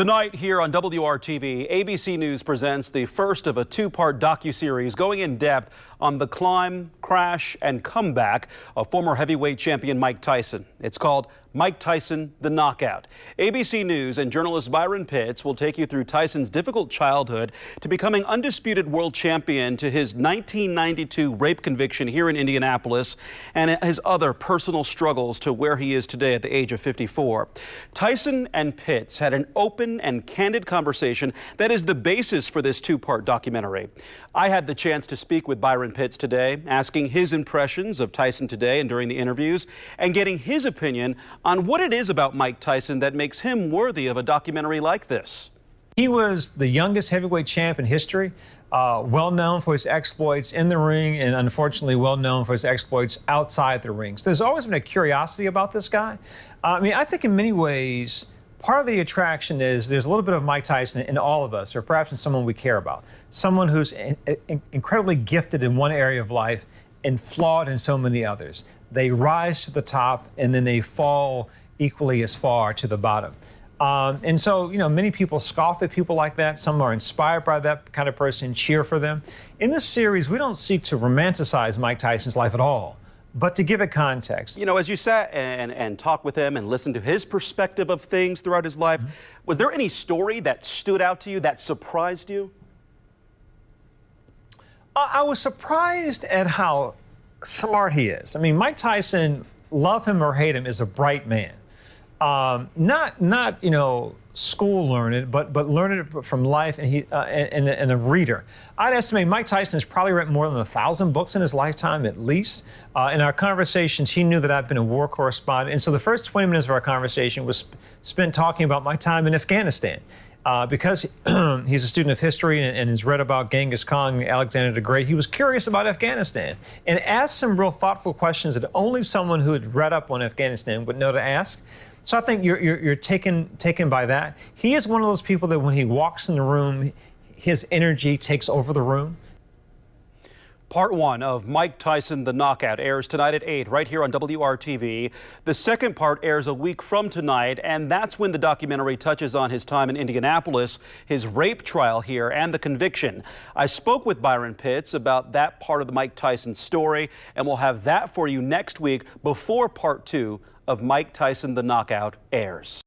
Tonight here on WRTV, ABC News presents the first of a two-part docuseries going in depth on the climb, crash, and comeback of former heavyweight champion Mike Tyson. It's called Mike Tyson, the Knockout. ABC News and journalist Byron Pitts will take you through Tyson's difficult childhood to becoming undisputed world champion, to his 1992 rape conviction here in Indianapolis, and his other personal struggles to where he is today at the age of 54. Tyson and Pitts had an open and candid conversation that is the basis for this two-part documentary. I had the chance to speak with Byron Pitts today, asking his impressions of Tyson today and during the interviews, and getting his opinion on what it is about Mike Tyson that makes him worthy of a documentary like this. He was the youngest heavyweight champ in history, well known for his exploits in the ring, and unfortunately well known for his exploits outside the ring. So there's always been a curiosity about this guy. I think in many ways, part of the attraction is there's a little bit of Mike Tyson in all of us, or perhaps in someone we care about. Someone who's incredibly gifted in one area of life and flawed in so many others. They rise to the top and then they fall equally as far to the bottom. And so, many people scoff at people like that. Some are inspired by that kind of person, cheer for them. In this series, we don't seek to romanticize Mike Tyson's life at all, but to give it context. As you sat and talked with him and listened to his perspective of things throughout his life, was there any story that stood out to you, that surprised you? I was surprised at how smart he is. Mike Tyson, love him or hate him, is a bright man. Not school learned, but learned from life, and a reader. I'd estimate Mike Tyson has probably read more than 1,000 books in his lifetime, at least. In our conversations, he knew that I've been a war correspondent, and so the first 20 minutes of our conversation was spent talking about my time in Afghanistan. Because he's a student of history and has read about Genghis Khan and Alexander the Great, he was curious about Afghanistan and asked some real thoughtful questions that only someone who had read up on Afghanistan would know to ask. So I think you're taken by that. He is one of those people that when he walks in the room, his energy takes over the room. Part 1 of Mike Tyson, the Knockout airs tonight at 8 right here on WRTV. The second part airs a week from tonight, and that's when the documentary touches on his time in Indianapolis, his rape trial here, and the conviction. I spoke with Byron Pitts about that part of the Mike Tyson story, and we'll have that for you next week before Part 2 of Mike Tyson, the Knockout airs.